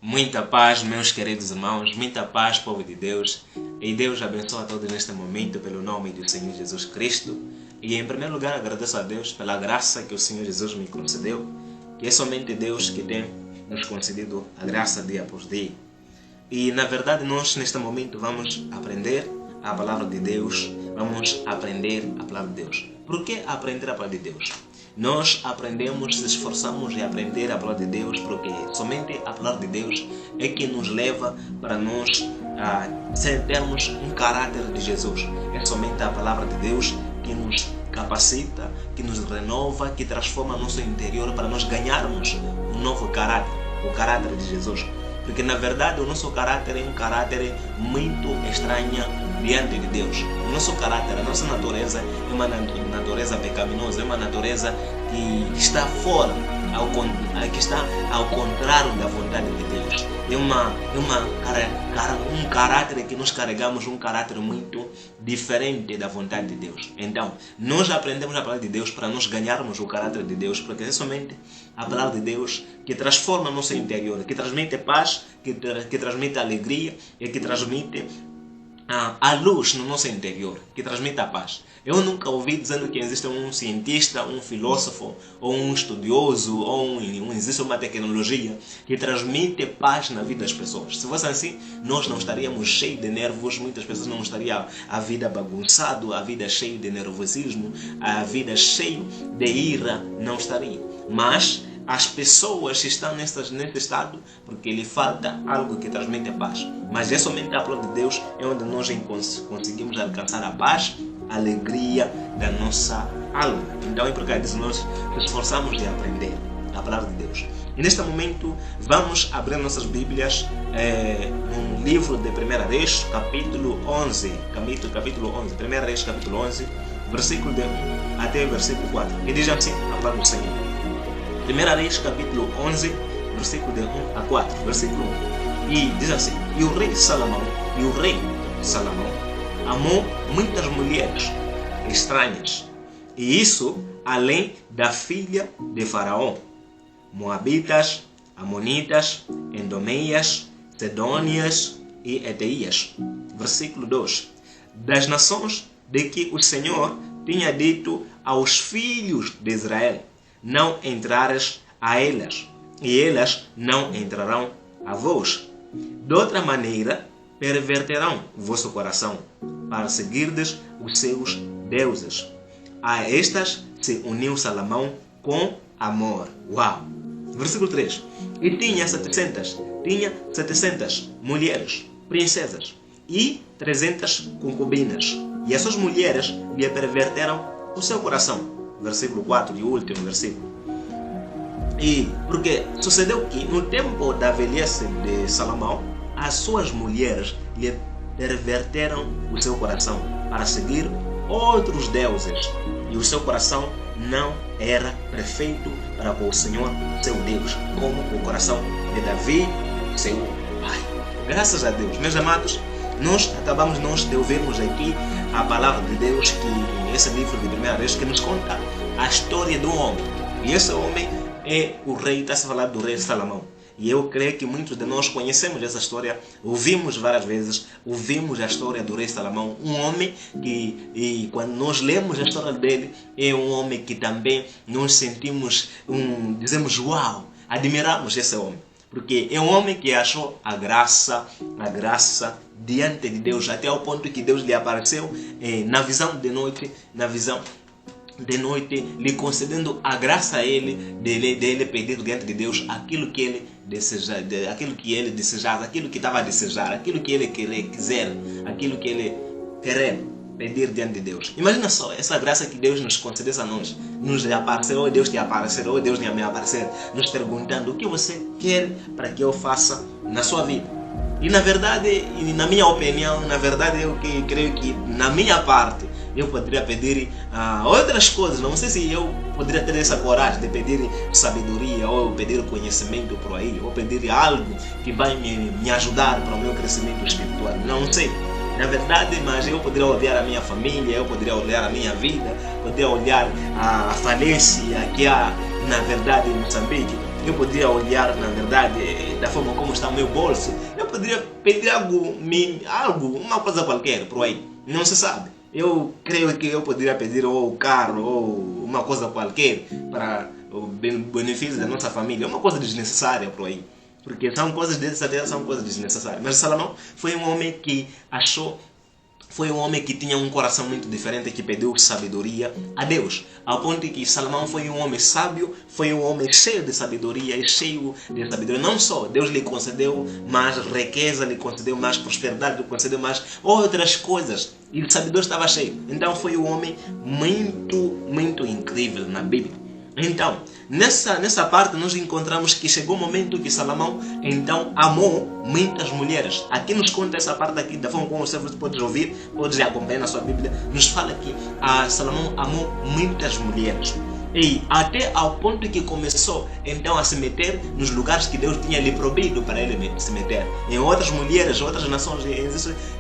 Muita paz, meus queridos irmãos, muita paz, povo de Deus. E Deus abençoe a todos neste momento pelo nome do Senhor Jesus Cristo. E em primeiro lugar agradeço a Deus pela graça que o Senhor Jesus me concedeu, que é somente Deus que tem nos concedido a graça dia após dia. E na verdade nós neste momento vamos aprender a palavra de Deus, vamos aprender a palavra de Deus. Por que aprender a palavra de Deus? Nós aprendemos, se esforçamos em aprender a palavra de Deus, porque somente a palavra de Deus é que nos leva para nós termos um caráter de Jesus. É somente a palavra de Deus que nos capacita, que nos renova, que transforma nosso interior para nós ganharmos um novo caráter, o caráter de Jesus. Porque na verdade o nosso caráter é um caráter muito estranho diante de Deus. O nosso caráter, a nossa natureza é uma natureza pecaminosa, é uma natureza que está fora, que está ao contrário da vontade de Deus. É um caráter que nós carregamos, um caráter muito diferente da vontade de Deus. Então, nós aprendemos a palavra de Deus para nós ganharmos o caráter de Deus, porque é somente a palavra de Deus que transforma nosso interior, que transmite paz, que transmite alegria e que transmite a luz no nosso interior, que transmite a paz. Eu nunca ouvi dizendo que existe um cientista, um filósofo, ou um estudioso, ou existe uma tecnologia que transmite paz na vida das pessoas. Se fosse assim, nós não estaríamos cheios de nervos, muitas pessoas não estariam a vida bagunçada, a vida cheia de nervosismo, a vida cheia de ira, não estaria. Mas as pessoas estão nesse estado porque lhe falta algo que transmite a paz. Mas é somente a palavra de Deus é onde nós conseguimos alcançar a paz, a alegria da nossa alma. Então é por causa disso nós nos esforçamos de aprender a palavra de Deus. E neste momento vamos abrir nossas Bíblias no livro de 1 Reis, capítulo 11. Capítulo 11, 1 Reis, capítulo 11, versículo de 1 até o versículo 4. E diz assim a palavra do Senhor. 1 Reis, capítulo 11, versículo de 1 a 4, versículo 1. E diz assim: E o rei Salomão amou muitas mulheres estranhas, e isso além da filha de Faraó, Moabitas, Amonitas, Endomeias, Sedônias e Eteias. Versículo 2. Das nações de que o Senhor tinha dito aos filhos de Israel: não entrares a elas, e elas não entrarão a vós. De outra maneira, perverterão o vosso coração, para seguirdes os seus deuses. A estas se uniu Salomão com amor. Uau! Versículo 3. E tinha 700 mulheres, princesas, e 300 concubinas. E essas mulheres lhe perverteram o seu coração. Versículo 4 e último versículo. E porque sucedeu que no tempo da velhice de Salomão, as suas mulheres lhe perverteram o seu coração para seguir outros deuses, e o seu coração não era perfeito para com o Senhor, seu Deus, como o coração de Davi, seu pai. Graças a Deus, meus amados, nós acabamos de ouvirmos aqui a palavra de Deus, que esse livro de 1 Reis, que nos conta a história do homem. E esse homem é o rei, está-se a falar do rei Salomão. E eu creio que muitos de nós conhecemos essa história, ouvimos várias vezes, ouvimos a história do rei Salomão. Um homem que, e quando nós lemos a história dele, é um homem que também nós sentimos, dizemos uau, admiramos esse homem. Porque é um homem que achou a graça diante de Deus, até ao ponto que Deus lhe apareceu na visão de noite, lhe concedendo a graça a ele, dele pedir diante de Deus aquilo que ele desejava, aquilo que estava a desejar, aquilo que ele quiser, aquilo que ele querer pedir diante de Deus. Imagina só, essa graça que Deus nos concedesse a nós, nos aparecer, ou Deus te aparecer, ou Deus me aparecer, nos perguntando o que você quer para que eu faça na sua vida. E na verdade, na minha opinião, eu creio que na minha parte, eu poderia pedir outras coisas. Não sei se eu poderia ter essa coragem de pedir sabedoria, ou pedir conhecimento por aí, ou pedir algo que vai me ajudar para o meu crescimento espiritual. Não sei. Na verdade, mas eu poderia olhar a minha família, eu poderia olhar a minha vida, poderia olhar a falência que há, na verdade, em Moçambique. Eu poderia olhar, na verdade, da forma como está o meu bolso, eu poderia pedir algo, uma coisa qualquer por aí. Não se sabe. Eu creio que eu poderia pedir ou carro ou uma coisa qualquer para o benefício da nossa família, uma coisa desnecessária por aí. Porque são coisas dessa terra, são coisas desnecessárias. Mas Salomão foi um homem que foi um homem que tinha um coração muito diferente, que pediu sabedoria a Deus. Ao ponto de que Salomão foi um homem sábio, foi um homem cheio de sabedoria e cheio de sabedoria. Não só Deus lhe concedeu mais riqueza, lhe concedeu mais prosperidade, lhe concedeu mais outras coisas. E o sabedoria estava cheio. Então foi um homem muito incrível na Bíblia. Então, nessa parte nós encontramos que chegou o momento que Salomão então amou muitas mulheres. Aqui nos conta essa parte aqui, da forma como você pode ouvir, pode acompanhar na sua Bíblia, nos fala que Salomão amou muitas mulheres. E até ao ponto que começou então a se meter nos lugares que Deus tinha lhe proibido para ele se meter. Em outras mulheres, outras nações,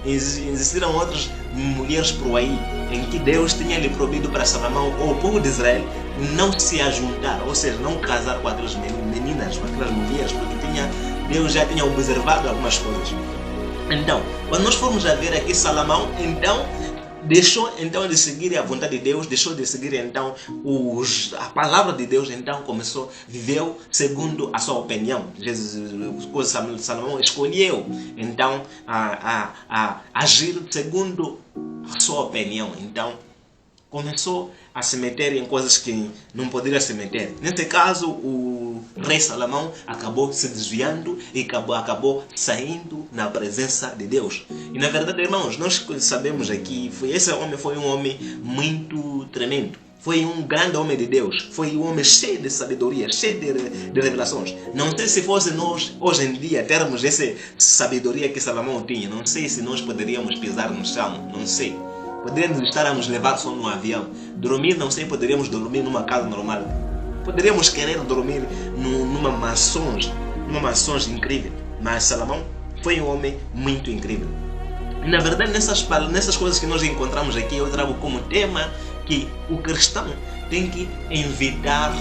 existiram outras mulheres por aí, em que Deus tinha lhe proibido para Salomão ou o povo de Israel não se ajuntar, ou seja, não casar com aquelas meninas, com aquelas mulheres, porque Deus já tinha observado algumas coisas. Então, quando nós formos a ver aqui Salomão, então deixou então de seguir a vontade de Deus, deixou de seguir então a palavra de Deus, então viveu segundo a sua opinião. Salomão escolheu então agir segundo a sua opinião. Então começou a se meter em coisas que não poderia se meter. Nesse caso, o rei Salomão acabou se desviando e acabou saindo na presença de Deus. E na verdade, irmãos, nós sabemos aqui, esse homem foi um homem muito tremendo. Foi um grande homem de Deus. Foi um homem cheio de sabedoria, cheio de revelações. Não sei se fosse nós, hoje em dia, termos essa sabedoria que Salomão tinha. Não sei se nós poderíamos pisar no chão. Não sei. Poderíamos estar a nos levar só num avião. Dormir, não sei, poderíamos dormir numa casa normal. Poderíamos querer dormir numa mansões incrível. Mas Salomão foi um homem muito incrível. E na verdade, nessas coisas que nós encontramos aqui, eu trago como tema que o cristão tem que evitar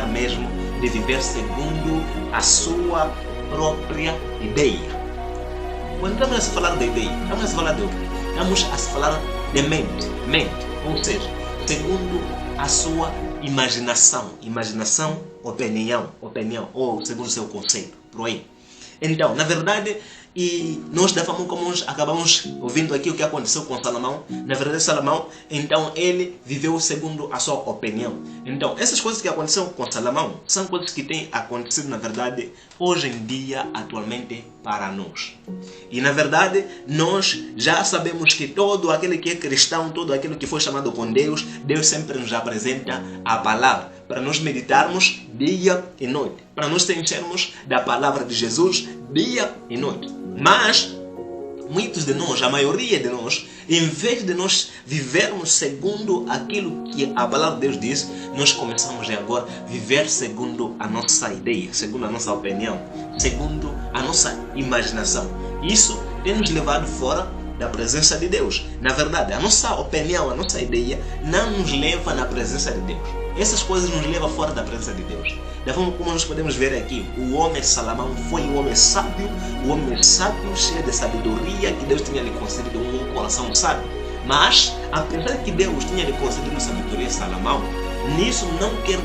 mesmo de viver segundo a sua própria ideia. Quando estamos a falar de ideia, estamos a falar de quê? Estamos a falar de mente, ou seja, segundo a sua imaginação, opinião, ou segundo o seu conceito, por aí. Então, na verdade, e nós da forma como nós acabamos ouvindo aqui o que aconteceu com Salomão, na verdade Salomão, então ele viveu segundo a sua opinião. Então, essas coisas que aconteceram com Salomão são coisas que têm acontecido, na verdade, hoje em dia, atualmente, para nós. E na verdade, nós já sabemos que todo aquele que é cristão, todo aquele que foi chamado com Deus, Deus sempre nos apresenta a palavra, para nós meditarmos dia e noite, para nós enchermos da palavra de Jesus dia e noite. Mas muitos de nós, a maioria de nós, em vez de nós vivermos segundo aquilo que a palavra de Deus diz, nós começamos agora a viver segundo a nossa ideia, segundo a nossa opinião, segundo a nossa imaginação. Isso tem nos levado fora da presença de Deus. Na verdade, a nossa opinião, a nossa ideia não nos leva na presença de Deus. Essas coisas nos levam fora da presença de Deus. Da forma como nós podemos ver aqui, o homem Salomão foi um homem sábio, cheio de sabedoria, que Deus tinha lhe concedido um coração sábio. Mas, apesar que Deus tinha lhe concedido sabedoria a Salomão, nisso não quer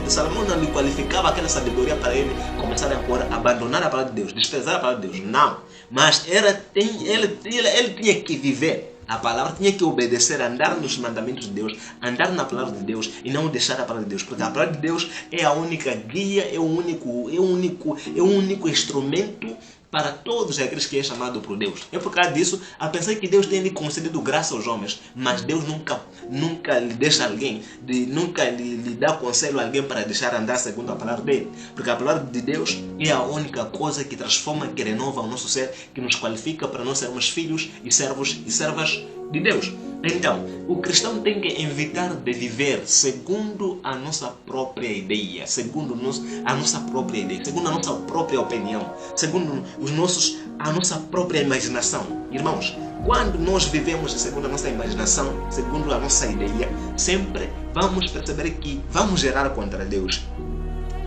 Salomão não lhe qualificava aquela sabedoria para ele começar a abandonar a palavra de Deus, desprezar a palavra de Deus. Não. Mas ele tinha que viver a palavra, tinha que obedecer, andar nos mandamentos de Deus, andar na palavra de Deus e não deixar a palavra de Deus, porque a palavra de Deus é a única guia, é o único instrumento para todos aqueles que é chamado por Deus. É por causa disso, a pensar que Deus tem lhe concedido graça aos homens, mas Deus nunca lhe deixa alguém, nunca lhe dá conselho a alguém para deixar andar segundo a palavra dele. Porque a palavra de Deus é a única coisa que transforma, que renova o nosso ser, que nos qualifica para nós sermos filhos e servos e servas de Deus. Então, o cristão tem que evitar de viver segundo a nossa própria ideia, segundo a nossa própria opinião, segundo a nossa própria imaginação. Irmãos, quando nós vivemos segundo a nossa imaginação, segundo a nossa ideia, sempre vamos perceber que vamos gerar contra Deus.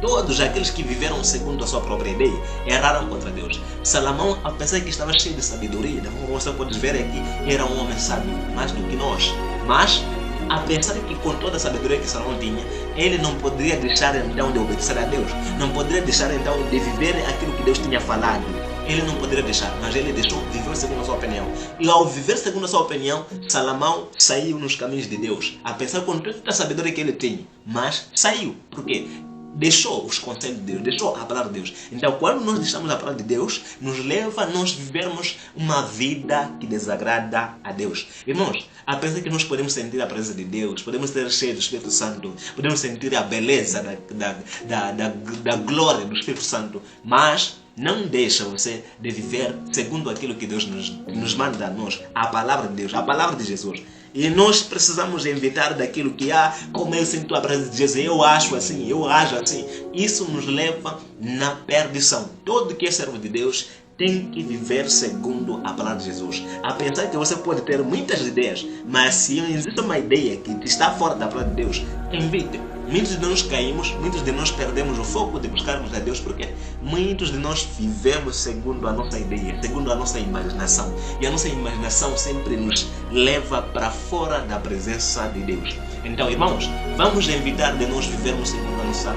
Todos aqueles que viveram segundo a sua própria ideia erraram contra Deus. Salomão, apesar que estava cheio de sabedoria, como você pode ver aqui, era um homem sábio, mais do que nós. Mas, a pensar que com toda a sabedoria que Salomão tinha, ele não poderia deixar então de obedecer a Deus. Não poderia deixar então de viver aquilo que Deus tinha falado. Ele não poderia deixar, mas ele deixou viver segundo a sua opinião. E ao viver segundo a sua opinião, Salomão saiu nos caminhos de Deus. A pensar com toda a sabedoria que ele tinha, mas saiu. Por quê? Deixou os conselhos de Deus, deixou a palavra de Deus. Então, quando nós deixamos a palavra de Deus, nos leva a nós vivermos uma vida que desagrada a Deus. Irmãos, apesar que nós podemos sentir a presença de Deus, podemos ser cheios do Espírito Santo, podemos sentir a beleza da glória do Espírito Santo, mas não deixa você de viver segundo aquilo que Deus nos manda a nós, a palavra de Deus, a palavra de Jesus. E nós precisamos evitar daquilo que como eu sinto a presença de Jesus, eu acho assim, eu ajo assim. Isso nos leva na perdição. Todo que é servo de Deus tem que viver segundo a palavra de Jesus. A pensar que você pode ter muitas ideias, mas se existe uma ideia que está fora da palavra de Deus, evite. Muitos de nós caímos, muitos de nós perdemos o foco de buscarmos a Deus, porque muitos de nós vivemos segundo a nossa ideia, segundo a nossa imaginação. E a nossa imaginação sempre nos leva para fora da presença de Deus. Então, irmãos, vamos evitar de nós vivermos segundo a nossa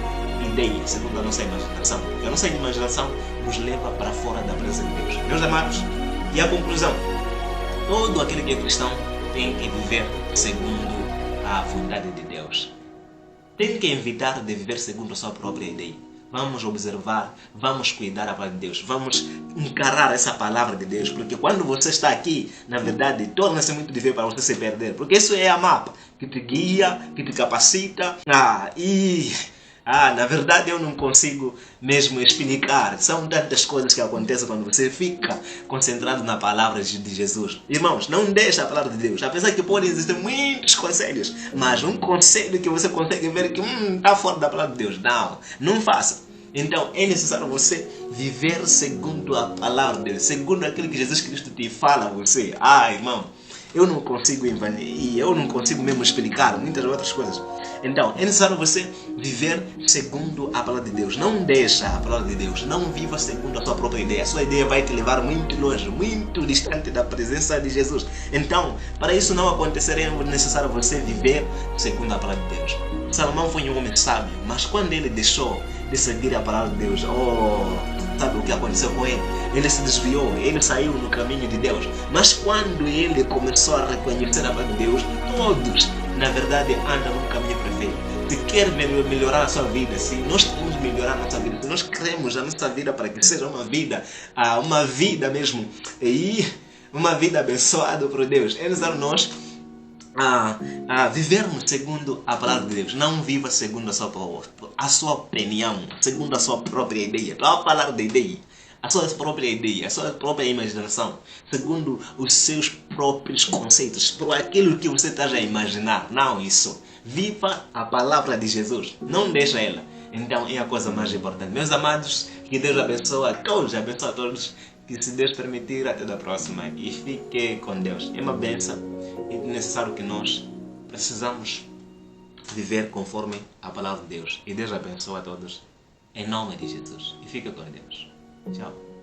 ideia, segundo a nossa imaginação. Porque a nossa imaginação nos leva para fora da presença de Deus. Meus amados, e a conclusão? Todo aquele que é cristão tem que viver segundo a vontade de Deus. Tem que evitar de viver segundo a sua própria ideia. Vamos observar, vamos cuidar da palavra de Deus, vamos encarar essa palavra de Deus, porque quando você está aqui, na verdade, torna-se muito difícil para você se perder, porque isso é a mapa que te guia, que te capacita, na verdade eu não consigo mesmo explicar. São tantas coisas que acontecem quando você fica concentrado na palavra de Jesus. Irmãos, não deixe a palavra de Deus. Apesar que podem existir muitos conselhos, mas um conselho que você consegue ver que está fora da palavra de Deus, não faça. Então é necessário você viver segundo a palavra de Deus, segundo aquilo que Jesus Cristo te fala a você. Irmão, eu não consigo e eu não consigo mesmo explicar muitas outras coisas. Então, é necessário você viver segundo a palavra de Deus. Não deixa a palavra de Deus. Não viva segundo a sua própria ideia. A sua ideia vai te levar muito longe, muito distante da presença de Jesus. Então, para isso não acontecer, é necessário você viver segundo a palavra de Deus. Salomão foi um homem sábio, mas quando ele deixou de seguir a palavra de Deus, sabe o que aconteceu com ele? Ele se desviou, ele saiu no caminho de Deus. Mas quando ele começou a reconhecer a palavra de Deus, todos, na verdade, andam no caminho perfeito. Se quer melhorar a sua vida, se nós queremos melhorar a nossa vida, se nós queremos a nossa vida para que seja uma vida mesmo, e uma vida abençoada por Deus, é necessário nós vivermos segundo a palavra de Deus. Não viva segundo a sua opinião, segundo a sua própria ideia. Estou a falar de ideia. A sua própria ideia, a sua própria imaginação, segundo os seus próprios conceitos, por aquilo que você está a imaginar. Não isso. Viva a palavra de Jesus. Não deixa ela. Então é a coisa mais importante. Meus amados, que Deus abençoe a todos. Que se Deus permitir, até da próxima. E fique com Deus. É uma bênção. É necessário que nós precisamos viver conforme a palavra de Deus. E Deus abençoe a todos. Em nome de Jesus. E fique com Deus. Tchau.